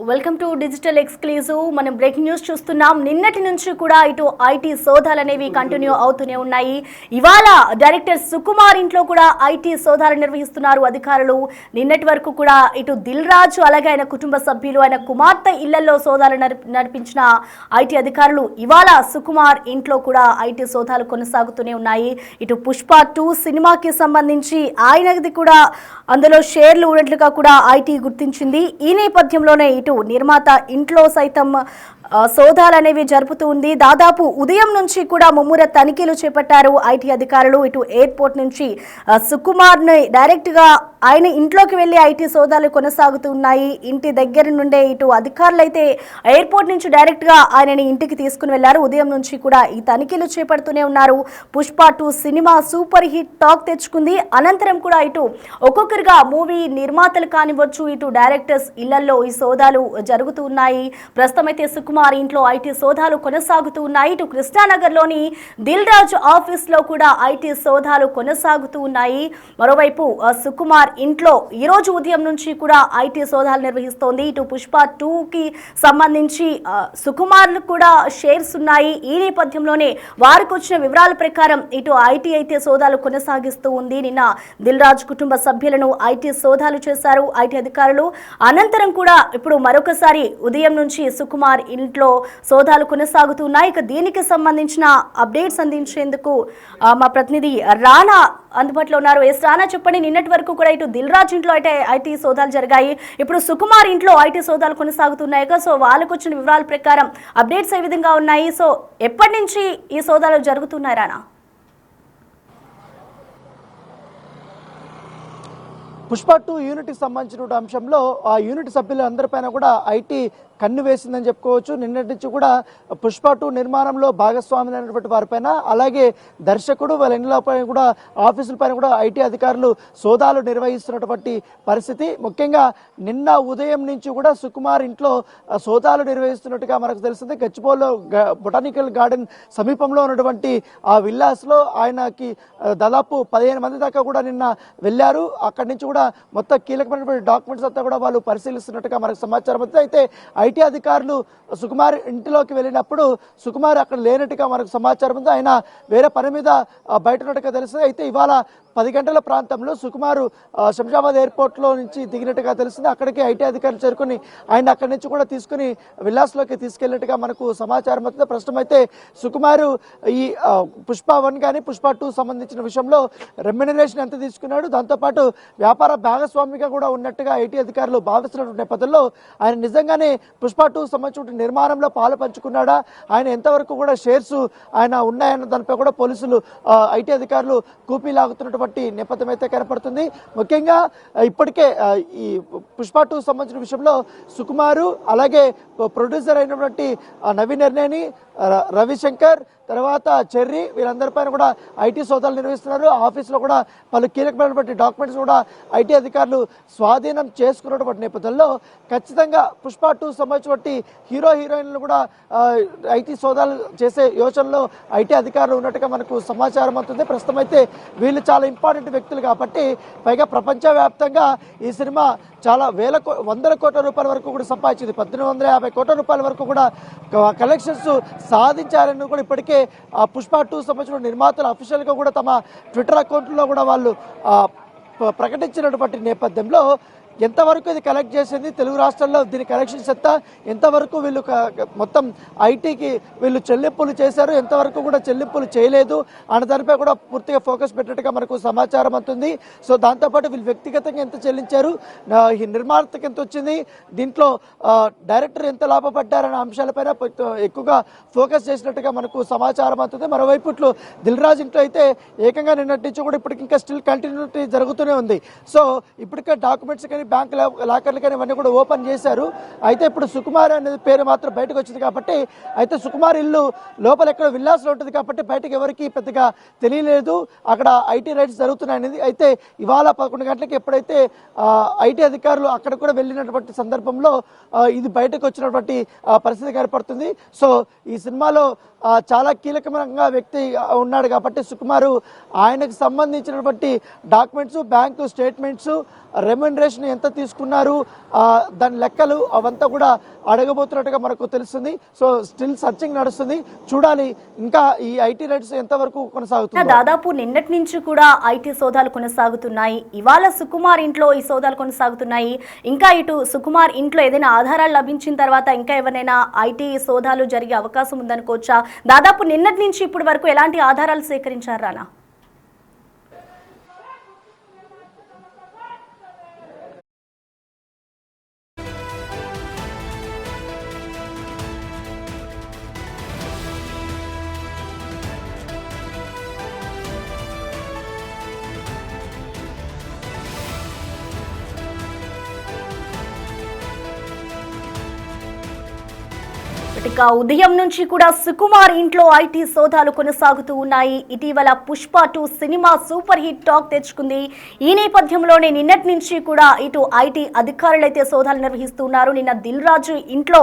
Welcome to digital exclusive. మనం breaking news చూస్తున్నాం. నిన్నటి నుంచి కూడా ఇటు ఐటీ సోదాలు అనేవి కంటిన్యూ అవుతూనే ఉన్నాయి. ఇవాళ డైరెక్టర్ సుకుమార్ ఇంట్లో కూడా ఐటీ సోదాలు నిర్వహిస్తున్నారు అధికారులు. నిన్నటి వరకు కూడా ఇటు దిల్ రాజు అలాగే ఆయన కుటుంబ సభ్యులు ఆయన కుమార్తె ఇళ్లలో సోదాలు నడిపించిన ఐటీ అధికారులు ఇవాళ సుకుమార్ ఇంట్లో కూడా ఐటీ సోదాలు కొనసాగుతూనే ఉన్నాయి. ఇటు పుష్ప 2 సినిమాకి సంబంధించి ఆయనది కూడా అందులో షేర్లు ఉన్నట్లుగా కూడా ఐటీ గుర్తించింది. ఈ నేపథ్యంలోనే ఇటు నిర్మాత ఇంట్లో సైతం సోదాలు అనేవి జరుపుతూ ఉంది. దాదాపు ఉదయం నుంచి కూడా ముమ్మూర తనిఖీలు చేపట్టారు ఐటీ అధికారులు. ఇటు ఎయిర్పోర్ట్ నుంచి సుకుమార్ని డైరెక్ట్గా ఆయన ఇంట్లోకి వెళ్ళి ఐటీ సోదాలు కొనసాగుతూ ఉన్నాయి. ఇంటి దగ్గర నుండే ఇటు అధికారులు అయితే ఎయిర్పోర్ట్ నుంచి డైరెక్ట్గా ఆయనని ఇంటికి తీసుకుని వెళ్లారు. ఉదయం నుంచి కూడా ఈ తనిఖీలు చేపడుతూనే ఉన్నారు. Pushpa 2 cinema super hit talk తెచ్చుకుంది. అనంతరం కూడా ఇటు ఒక్కొక్కరిగా మూవీ నిర్మాతలు కానివచ్చు ఇటు డైరెక్టర్స్ ఇళ్లలో ఈ సోదాలు జరుగుతూ ఉన్నాయి. ప్రస్తుతం అయితే సుకుమార్ ఇంట్లో ఐటీ సోదాలు కొనసాగుతూ ఉన్నాయి. ఇటు కృష్ణానగర్లోని దిల్ రాజు ఆఫీస్ లో కూడా ఐటీ సోదాలు కొనసాగుతూ ఉన్నాయి. మరోవైపు సుకుమార్ ఇంట్లో ఈ రోజు ఉదయం నుంచి కూడా ఐటీ సోదాలు నిర్వహిస్తోంది. ఇటు పుష్ప 2కి సంబంధించి సుకుమార్లు కూడా షేర్స్ ఉన్నాయి. ఈ నేపథ్యంలోనే వారికి వచ్చిన వివరాల ప్రకారం ఇటు ఐటీ అయితే సోదాలు కొనసాగిస్తూ ఉంది. నిన్న దిల్ రాజు కుటుంబ సభ్యులను ఐటీ సోదాలు చేశారు ఐటీ అధికారులు. అనంతరం కూడా ఇప్పుడు మరొకసారి ఉదయం నుంచి సుకుమార్ ఇంట్లో సోదాలు కొనసాగుతున్నాయి. ఇక దీనికి సంబంధించిన అప్డేట్స్ అందించేందుకు మా ప్రతినిధి రానా అందుబాటులో ఉన్నారు. రానా, చెప్పండి. నిన్నటి వరకు కూడా ఇటు దిల్ రాజు ఇంట్లో అయితే ఐటీ సోదాలు జరిగాయి. ఇప్పుడు సుకుమార్ ఇంట్లో ఐటీ సోదాలు కొనసాగుతున్నాయి. సో వాళ్ళకు వచ్చిన వివరాల ప్రకారం అప్డేట్స్ ఏ విధంగా ఉన్నాయి? సో ఎప్పటి నుంచి ఈ సోదాలు జరుగుతున్నాయి రానా? పుష్ప 2 యూనిట్కి సంబంధించిన అంశంలో ఆ యూనిట్ సభ్యులందరిపైన కూడా ఐటీ కన్ను వేసిందని చెప్పుకోవచ్చు. నిన్నటి నుంచి కూడా పుష్ప 2 నిర్మాణంలో భాగస్వాములైనటువంటి వారిపైన అలాగే దర్శకుడు వాళ్ళ ఇళ్లపై కూడా ఆఫీసుల పైన కూడా ఐటీ అధికారులు సోదాలు నిర్వహిస్తున్నటువంటి పరిస్థితి. ముఖ్యంగా నిన్న ఉదయం నుంచి కూడా సుకుమార్ ఇంట్లో సోదాలు నిర్వహిస్తున్నట్టుగా మనకు తెలిసింది. గచ్చిబౌలిలో బొటానికల్ గార్డెన్ సమీపంలో ఉన్నటువంటి ఆ విల్లాస్ లో ఆయనకి దాదాపు 15 మంది దాకా కూడా నిన్న వెళ్లారు. అక్కడి నుంచి కూడా మొత్తం కీలకమైనటువంటి డాక్యుమెంట్స్ అంతా కూడా వాళ్ళు పరిశీలిస్తున్నట్టుగా మనకు సమాచారం ఉంది. అయితే ఐటీ అధికారులు సుకుమార్ ఇంటిలోకి వెళ్ళినప్పుడు సుకుమార్ అక్కడ లేనట్టుగా మనకు సమాచారం ఉంది. ఆయన వేరే పని మీద బయట ఉన్నట్టుగా తెలుస్తుంది. అయితే ఇవాళ 10 గంటల ప్రాంతంలో సుకుమారు శంషాబాద్ ఎయిర్పోర్ట్ లో నుంచి దిగినట్టుగా తెలిసింది. అక్కడికి ఐటీ అధికారులు చేరుకుని ఆయన అక్కడి నుంచి కూడా తీసుకుని విల్లాస్లోకి తీసుకెళ్లినట్టుగా మనకు సమాచారం అవుతుంది. ప్రస్తుతం అయితే సుకుమారు ఈ పుష్ప 1 కానీ పుష్ప 2 సంబంధించిన విషయంలో రెమ్యునరేషన్ ఎంత తీసుకున్నాడు, దాంతోపాటు వ్యాపార భాగస్వామిగా కూడా ఉన్నట్టుగా ఐటీ అధికారులు భావిస్తున్నటువంటి నేపథ్యంలో ఆయన నిజంగానే పుష్ప 2 సంబంధించిన నిర్మాణంలో పాలు పంచుకున్నాడా, ఆయన ఎంతవరకు కూడా షేర్స్ ఆయన ఉన్నాయన్న దానిపై కూడా పోలీసులు ఐటీ అధికారులు కూపీలాగుతున్నటువంటి నేపథ్యం అయితే కనపడుతుంది. ముఖ్యంగా ఇప్పటికే ఈ పుష్ప 2 సంబంధించిన విషయంలో సుకుమారు అలాగే ప్రొడ్యూసర్ అయినటువంటి నవీన్ ఎర్నేని, రవిశంకర్, తర్వాత చెర్రీ వీరందరిపైన కూడా ఐటీ సోదాలు నిర్వహిస్తున్నారు. ఆఫీసులో కూడా పలు కీలకమైనటువంటి డాక్యుమెంట్స్ కూడా ఐటీ అధికారులు స్వాధీనం చేసుకున్నటువంటి నేపథ్యంలో ఖచ్చితంగా పుష్ప 2 సంబంధించినటువంటి హీరో హీరోయిన్లు కూడా ఐటీ సోదాలు చేసే యోచనలో ఐటీ అధికారులు ఉన్నట్టుగా మనకు సమాచారం అవుతుంది. ప్రస్తుతం అయితే వీళ్ళు చాలా ఇంపార్టెంట్ వ్యక్తులు కాబట్టి పైగా ప్రపంచవ్యాప్తంగా ఈ సినిమా చాలా వందల కోట్ల రూపాయల వరకు కూడా సంపాదించింది. 1850 కోట్ల రూపాయల వరకు కూడా కలెక్షన్స్ సాధించారని కూడా ఇప్పటికే పుష్ప 2 సంబంధించిన నిర్మాతలు అఫీషియల్ గా కూడా తమ ట్విట్టర్ అకౌంట్లో కూడా వాళ్ళు ప్రకటించినటువంటి నేపథ్యంలో ఎంతవరకు ఇది కలెక్ట్ చేసింది, తెలుగు రాష్ట్రాల్లో దీని కలెక్షన్స్ ఎంతవరకు వీళ్ళు మొత్తం ఐటీకి వీళ్ళు చెల్లింపులు చేశారు, ఎంతవరకు కూడా చెల్లింపులు చేయలేదు అన్న దానిపై కూడా పూర్తిగా ఫోకస్ పెట్టినట్టుగా మనకు సమాచారం అవుతుంది. సో దాంతోపాటు వీళ్ళు వ్యక్తిగతంగా ఎంత చెల్లించారు, ఈ నిర్మాతకి ఎంత వచ్చింది, దీంట్లో డైరెక్టర్ ఎంత లాభపడ్డారనే అంశాలపైన ఎక్కువగా ఫోకస్ చేసినట్టుగా మనకు సమాచారం అవుతుంది. మరోవైపు ఇట్లు దిల్ రాజు ఇంట్లో అయితే ఏకంగా నిన్నటి నుంచి కూడా ఇప్పటికి ఇంకా స్టిల్ కంటిన్యూటీ జరుగుతూనే ఉంది. సో ఇప్పటికే డాక్యుమెంట్స్ కానీ బ్యాంక్ లాకర్లు కానీ ఇవన్నీ కూడా ఓపెన్ చేశారు. అయితే ఇప్పుడు సుకుమార్ అనేది పేరు మాత్రం బయటకు వచ్చింది కాబట్టి అయితే సుకుమార్ ఇల్లు లోపల ఎక్కడ విల్లాస్లో ఉంటుంది కాబట్టి బయటకు ఎవరికి పెద్దగా తెలియలేదు అక్కడ ఐటీ రైట్స్ జరుగుతున్నాయనేది. అయితే ఇవాళ 11 గంటలకి ఎప్పుడైతే ఐటీ అధికారులు అక్కడ కూడా వెళ్ళినటువంటి సందర్భంలో ఇది బయటకు వచ్చినటువంటి పరిస్థితి ఏర్పడుతుంది. సో ఈ సినిమాలో చాలా కీలకమైన వ్యక్తి ఉన్నాడు కాబట్టి సుకుమారు ఆయనకు సంబంధించినటువంటి డాక్యుమెంట్స్, బ్యాంకు స్టేట్మెంట్స్, రెమ్యునరేషన్ ఎంత తీసుకున్నారు, దాని లెక్కలు అవంతా కూడా అడగబోతున్నట్టుగా మనకు తెలుస్తుంది. సో స్టిల్ సర్చింగ్ నడుస్తుంది, చూడాలి ఇంకా ఈ ఐటీ రైట్స్ ఎంతవరకు కొనసాగుతుంది. దాదాపు నిన్నటి నుంచి కూడా ఐటీ సోదాలు కొనసాగుతున్నాయి. ఇవాళ సుకుమార్ ఇంట్లో ఈ సోదాలు కొనసాగుతున్నాయి. ఇంకా ఇటు సుకుమార్ ఇంట్లో ఏదైనా ఆధారాలు లభించిన తర్వాత ఇంకా ఎవరైనా ఐటీ సోదాలు జరిగే అవకాశం ఉందనుకోవచ్చా? దాదాపు నిన్నటి నుంచి ఇప్పటి వరకు ఎలాంటి ఆధారాలు సేకరించారు రానా? ఇక ఉదయం నుంచి కూడా సుకుమార్ ఇంట్లో ఐటీ సోదాలు కొనసాగుతూ ఉన్నాయి. ఇటీవల Pushpa 2 cinema super hit talk తెచ్చుకుంది. ఈ నేపథ్యంలోనే నిన్నటి నుంచి కూడా ఇటు ఐటీ అధికారులు అయితే సోదాలు నిర్వహిస్తున్నారు. నిన్న దిల్ రాజు ఇంట్లో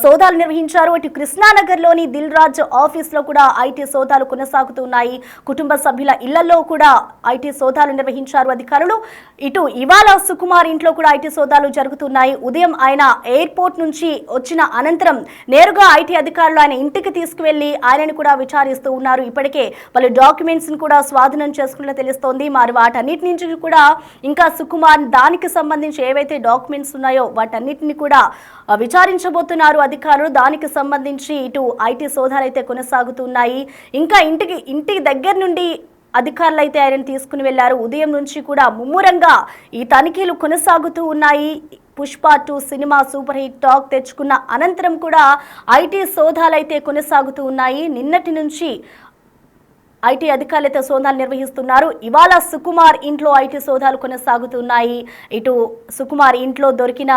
సోదాలు నిర్వహించారు. ఇటు కృష్ణానగర్లోని దిల్ రాజు ఆఫీస్ లో కూడా ఐటీ సోదాలు కొనసాగుతున్నాయి. కుటుంబ సభ్యుల ఇళ్లలో కూడా ఐటీ సోదాలు నిర్వహించారు అధికారులు. ఇటు ఇవాళ సుకుమార్ ఇంట్లో కూడా ఐటీ సోదాలు జరుగుతున్నాయి. ఉదయం ఆయన ఎయిర్పోర్ట్ నుంచి వచ్చిన అనంతరం నేరుగా ఐటీ అధికారులు ఆయన ఇంటికి తీసుకువెళ్లి ఆయనను కూడా విచారిస్తూ ఉన్నారు. ఇప్పటికే పలు డాక్యుమెంట్స్ ను కూడా స్వాధీనం చేసుకున్నట్లు తెలుస్తోంది. మరి వాటన్నిటి నుంచి కూడా ఇంకా సుకుమార్ దానికి సంబంధించి ఏవైతే డాక్యుమెంట్స్ ఉన్నాయో వాటన్నిటిని కూడా విచారించబోతున్నారు అధికారులు. దానికి సంబంధించి ఇటు ఐటీ సోదాలు అయితే కొనసాగుతున్నాయి. ఇంకా ఇంటి దగ్గర నుండి అధికారులు అయితే ఆయనను తీసుకుని వెళ్లారు. ఉదయం నుంచి కూడా ముమ్మరంగా ఈ తనిఖీలు కొనసాగుతూ ఉన్నాయి. Pushpa 2 cinema super hit talk తెచ్చుకున్న అనంతరం కూడా ఐటీ సోదాలు అయితే కొనసాగుతూ ఉన్నాయి. నిన్నటి నుంచి ఐటీ అధికారులు అయితే సోదాలు నిర్వహిస్తున్నారు. ఇవాళ సుకుమార్ ఇంట్లో ఐటీ సోదాలు కొనసాగుతున్నాయి. ఇటు సుకుమార్ ఇంట్లో దొరికిన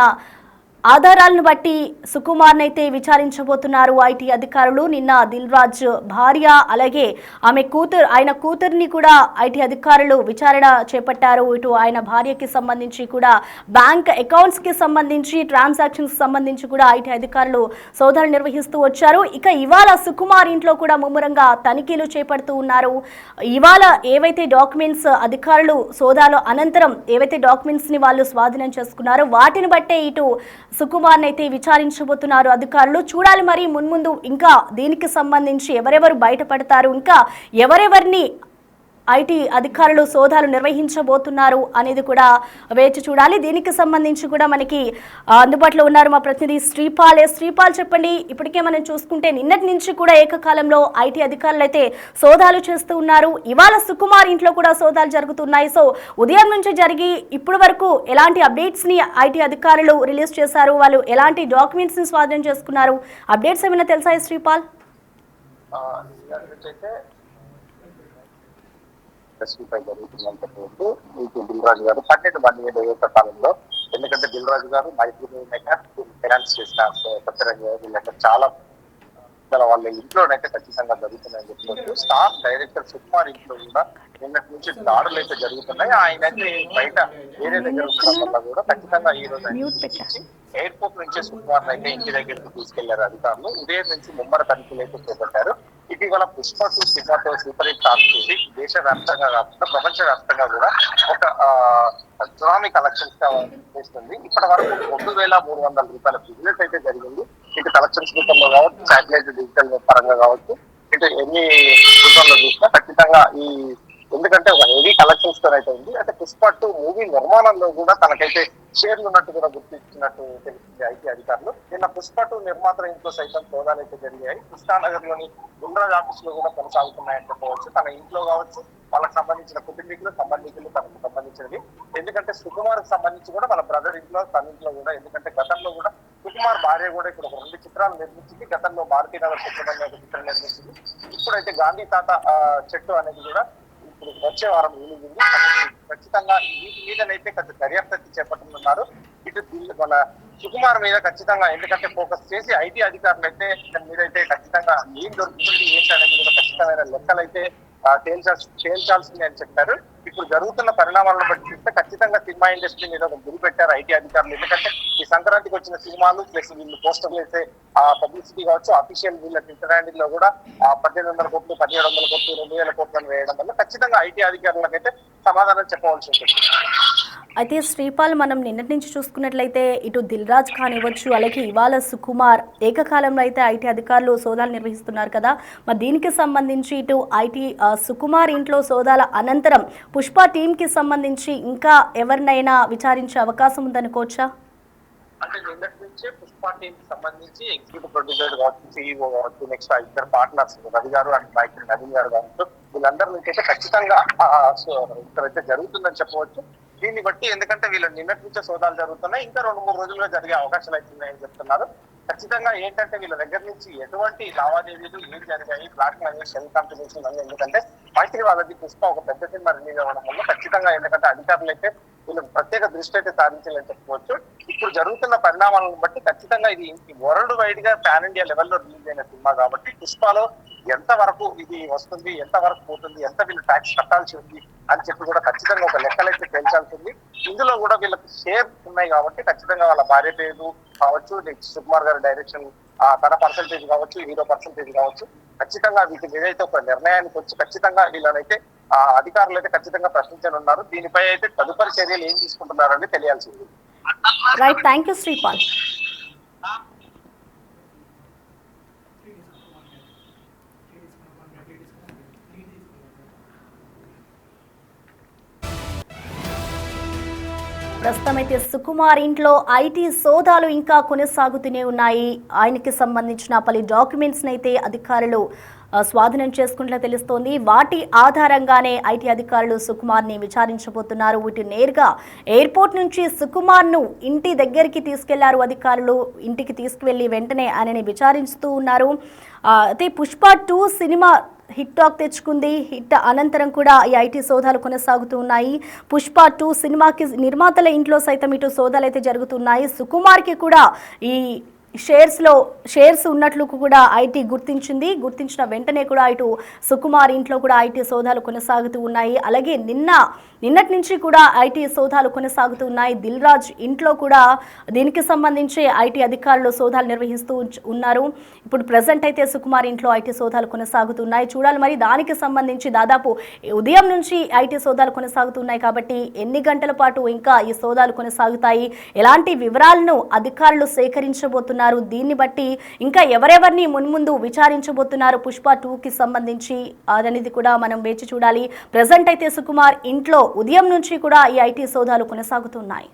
ఆధారాలను బట్టి సుకుమార్ని అయితే విచారించబోతున్నారు ఐటీ అధికారులు. నిన్న దిల్ రాజ్ భార్య అలాగే ఆయన కూతుర్ని కూడా ఐటీ అధికారులు విచారణ చేపట్టారు. ఇటు ఆయన భార్యకి సంబంధించి కూడా బ్యాంక్ అకౌంట్స్ కి సంబంధించి ట్రాన్సాక్షన్స్ సంబంధించి కూడా ఐటీ అధికారులు సోదాలు నిర్వహిస్తూ వచ్చారు. ఇక ఇవాళ సుకుమార్ ఇంట్లో కూడా ముమ్మరంగా తనిఖీలు చేపడుతూ ఉన్నారు. ఇవాళ ఏవైతే డాక్యుమెంట్స్ అధికారులు సోదాలు అనంతరం ఏవైతే డాక్యుమెంట్స్ ని వాళ్ళు స్వాధీనం చేసుకున్నారో వాటిని బట్టే ఇటు సుకుమార్ని అయితే విచారించబోతున్నారు అధికారులు. చూడాలి మరి మున్ముందు ఇంకా దీనికి సంబంధించి ఎవరెవరు బయటపడతారు, ఇంకా ఎవరెవరిని ఐటీ అధికారులు సోదాలు నిర్వహించబోతున్నారు అనేది కూడా వేచి చూడాలి. దీనికి సంబంధించి కూడా మనకి అందుబాటులో ఉన్నారు మా ప్రతినిధి శ్రీపాల్. శ్రీపాల్ చెప్పండి, ఇప్పటికే మనం చూసుకుంటే నిన్నటి నుంచి కూడా ఏకకాలంలో ఐటీ అధికారులు అయితే సోదాలు చేస్తూ ఉన్నారు. ఇవాళ సుకుమార్ ఇంట్లో కూడా సోదాలు జరుగుతున్నాయి. సో ఉదయం నుంచి జరిగి ఇప్పటి వరకు ఎలాంటి అప్డేట్స్ ని ఐటీ అధికారులు రిలీజ్ చేశారు, వాళ్ళు ఎలాంటి డాక్యుమెంట్స్ ని స్వాధీనం చేసుకున్నారు, అప్డేట్స్ ఏమైనా తెలుసా శ్రీపాల్? జరుగుతున్నంతసేపు మీకు దిల్ రాజు గారు 12 ఏళ్ల కాలంలో, ఎందుకంటే దిల్ రాజు గారు మైత్రి ఫైనాన్స్ చేసిన వీళ్ళంటే చాలా వాళ్ళ ఇంట్లోనైతే ఖచ్చితంగా జరుగుతున్నాయని చెప్పుకోవచ్చు. స్టార్ డైరెక్టర్ సుకుమార్ ఇంట్లో కూడా నిన్నటి నుంచి దాడులు అయితే జరుగుతున్నాయి. ఆయన అయితే బయట వేరే దగ్గర ఉండడం వల్ల కూడా ఖచ్చితంగా ఈ రోజు ఎయిర్పోర్ట్ నుంచి సుకుమార్ అయితే ఇంటి దగ్గరికి తీసుకెళ్లారు అధికారులు. ఉదయం నుంచి ముమ్మర తనిఖీలు అయితే చేపట్టారు. ఇటీవల పుష్ప 2 సినిమాతో సూపర్ హిట్ టాక్ చూసి దేశవ్యాప్తంగా కాకుండా ప్రపంచ వ్యాప్తంగా కూడా ఒక సునామీ కలెక్షన్స్ చేస్తుంది. ఇప్పటి వరకు 2,300 రూపాయల బిజినెస్ అయితే జరిగింది. ఇటు కలెక్షన్స్ రూపంలో కావచ్చు, శాటిలైట్ డిజిటల్ పరంగా కావచ్చు, ఇటు ఎన్ని రూపంలో చూసినా ఖచ్చితంగా ఎందుకంటే ఒక హెవీ కలెక్షన్స్ తో అయితే ఉంది. అయితే పుష్ప 2 మూవీ నిర్మాణంలో కూడా తనకైతే షేర్లు ఉన్నట్టు కూడా గుర్తించినట్టు తెలిసింది ఐటీ అధికారులు. నిన్న పుష్ప 2 నిర్మాత ఇంట్లో సైతం సోదాలు అయితే జరిగాయి. కృష్ణానగర్ లోని గుండ్రాజ్ ఆఫీస్ లో కూడా కొనసాగుతున్నాయని చెప్పవచ్చు. తన ఇంట్లో కావచ్చు, వాళ్ళకి సంబంధించిన కుటుంబీకులు తనకు సంబంధించినవి. ఎందుకంటే సుకుమార్ కి సంబంధించి కూడా వాళ్ళ బ్రదర్ ఇంట్లో, తన ఇంట్లో కూడా, ఎందుకంటే గతంలో కూడా సుకుమార్ భార్య కూడా ఇక్కడ ఒక 2 చిత్రాలు నిర్మించింది. గతంలో భారతీనగర్ చిత్రం చిత్రం నిర్మించింది. ఇప్పుడైతే గాంధీ తాత చెట్టు అనేది కూడా ఇప్పుడు వచ్చే వారం రిలీజ్. ఖచ్చితంగా వీటి మీదనైతే దర్యాప్తు చేపట్టనున్నారు. ఇటు మన సుకుమార్ మీద ఖచ్చితంగా ఎందుకంటే ఫోకస్ చేసి ఐటీ అధికారులు అయితే దాని మీద అయితే ఖచ్చితంగా ఏం దొరుకుతుంది ఏంటి అనేది కూడా ఖచ్చితమైన లెక్కలు అయితే తేల్చాల్సింది అని చెప్పారు. ఇప్పుడు జరుగుతున్న పరిణామాలను బట్టి చూస్తే ఖచ్చితంగా సినిమా ఇండస్ట్రీ మీద ఒక గురి పెట్టారు ఐటీ అధికారులు. ఎందుకంటే ఈ సంక్రాంతికి వచ్చిన సినిమాలు ప్లస్ వీళ్ళు పోస్టర్లు వేసే పబ్లిసిటీ కావచ్చు, అఫీషియల్ వీళ్ళ ట్విట్టర్ హ్యాండిల్ లో కూడా 1800 కోట్లు 1700 కోట్లు 2000 కోట్లను వేయడం వల్ల ఖచ్చితంగా ఐటీ అధికారులకైతే సమాధానం చెప్పవలసి ఉంటుంది. అయితే శ్రీపాల్, మనం నిన్నటి నుంచి చూసుకున్నట్లయితే ఇటు దిల్ రాజు కానివ్వచ్చు, అలాగే ఇవాళ సుకుమార్ ఏకకాలంలో అయితే ఐటీ అధికారులు సోదాలు నిర్వహిస్తున్నారు కదా. మరి దీనికి సంబంధించి ఇటు ఐటీ సుకుమార్ ఇంట్లో సోదాల అనంతరం పుష్ప టీంకి సంబంధించి ఇంకా ఎవరినైనా విచారించే అవకాశం ఉందనుకోవచ్చా? అంటే నిన్నటి నుంచే పుష్ప టీం కి సంబంధించి ఎగ్జిక్యూటివ్ ప్రొడ్యూసర్ కావచ్చు, సిఇఓ కావచ్చు, నెక్స్ట్ ఇద్దరు పార్ట్నర్స్ రవి గారు అండ్ మైత్రి నవీన్ గారు కావచ్చు, వీళ్ళందరి నుంచి అయితే ఖచ్చితంగా ఇక్కడైతే జరుగుతుందని చెప్పవచ్చు. దీన్ని బట్టి ఎందుకంటే వీళ్ళు నిన్నటి నుంచే సోదాలు జరుగుతున్నాయి, ఇంకా 2-3 రోజులుగా జరిగే అవకాశాలు అవుతున్నాయని చెప్తున్నారు. ఖచ్చితంగా ఏంటంటే వీళ్ళ దగ్గర నుంచి ఎటువంటి లావాదేవీలు ఏం జరిగాయి, బ్లాక్ మనీ, షెల్ కాంట్రిబ్యూషన్ అని, ఎందుకంటే మైత్రి వాళ్ళది పుష్ప ఒక పెద్ద సినిమా రిలీజ్ అవ్వడం వల్ల ఖచ్చితంగా ఎందుకంటే అధికారులు అయితే వీళ్ళకి ప్రత్యేక దృష్టి అయితే సాధించాలని చెప్పుకోవచ్చు. ఇప్పుడు జరుగుతున్న పరిణామాలను బట్టి ఖచ్చితంగా ఇది వరల్డ్ వైడ్ గా పాన్ ఇండియా లెవెల్లో రిలీజ్ అయిన సినిమా కాబట్టి పుష్పలో ఎంత వరకు ఇది వస్తుంది, ఎంత వరకు పోతుంది, ఎంత వీళ్ళు ట్యాక్స్ కట్టాల్సి ఉంది అని చెప్పి కూడా ఖచ్చితంగా ఒక లెక్కలైతే తేల్చాల్సింది. ఇందులో కూడా వీళ్ళకి షేర్ ఉన్నాయి కాబట్టి ఖచ్చితంగా వాళ్ళ భార్య పేరు కావచ్చు, నెక్స్ట్ సుకుమార్ గారి డైరెక్షన్ తన పర్సంటేజ్ కావచ్చు, హీరో పర్సంటేజ్ కావచ్చు, ఖచ్చితంగా వీటి ఏదైతే ఒక నిర్ణయానికి వచ్చి ఖచ్చితంగా వీళ్ళనైతే అధికారులు అయితే ఖచ్చితంగా ప్రశ్నించనున్నారు. దీనిపై అయితే తదుపరి చర్యలు ఏం తీసుకుంటున్నారని తెలియాల్సింది. Right, thank you Sripal. ప్రస్తుతం అయితే సుకుమార్ ఇంట్లో ఐటీ సోదాలు ఇంకా కొనసాగుతూనే ఉన్నాయి. ఆయనకి సంబంధించిన పలు డాక్యుమెంట్స్ని అయితే అధికారులు స్వాధీనం చేసుకున్నట్లు తెలుస్తోంది. వాటి ఆధారంగానే ఐటీ అధికారులు సుకుమార్ని విచారించబోతున్నారు. వీటి నేరుగా ఎయిర్పోర్ట్ నుంచి సుకుమార్ను ఇంటి దగ్గరికి తీసుకెళ్లారు అధికారులు. ఇంటికి తీసుకువెళ్లి వెంటనే ఆయనని విచారిస్తూ ఉన్నారు. అయితే పుష్ప 2 సినిమా హిట్ టాక్ తెచ్చుకుంది. హిట్ అనంతరం కూడా ఈ ఐటీ సోదాలు కొనసాగుతూ ఉన్నాయి. పుష్ప 2 సినిమాకి నిర్మాతల ఇంట్లో సైతం ఇటు సోదాలు అయితే జరుగుతున్నాయి. సుకుమార్కి కూడా ఈ షేర్స్ ఉన్నట్లు కూడా ఐటీ గుర్తించిన వెంటనే కూడా ఇటు సుకుమార్ ఇంట్లో కూడా ఐటీ సోదాలు కొనసాగుతూ ఉన్నాయి. అలాగే నిన్నటి నుంచి కూడా ఐటీ సోదాలు కొనసాగుతూ ఉన్నాయి. దిల్ రాజ్ ఇంట్లో కూడా దీనికి సంబంధించి ఐటీ అధికారులు సోదాలు నిర్వహిస్తూ ఉన్నారు. ఇప్పుడు ప్రజెంట్ అయితే సుకుమార్ ఇంట్లో ఐటీ సోదాలు కొనసాగుతున్నాయి. చూడాలి మరి దానికి సంబంధించి దాదాపు ఉదయం నుంచి ఐటీ సోదాలు కొనసాగుతున్నాయి కాబట్టి ఎన్ని గంటల పాటు ఇంకా ఈ సోదాలు కొనసాగుతాయి, ఎలాంటి వివరాలను అధికారులు సేకరించబోతున్నారు, దీన్ని బట్టి ఇంకా ఎవరెవరిని మున్ముందు విచారించబోతున్నారు పుష్ప 2కి సంబంధించి అనేది కూడా మనం వేచి చూడాలి. ప్రజెంట్ అయితే సుకుమార్ ఇంట్లో ఉదయం నుంచి కూడా ఈ ఐటీ సోదాలు కొనసాగుతున్నాయి.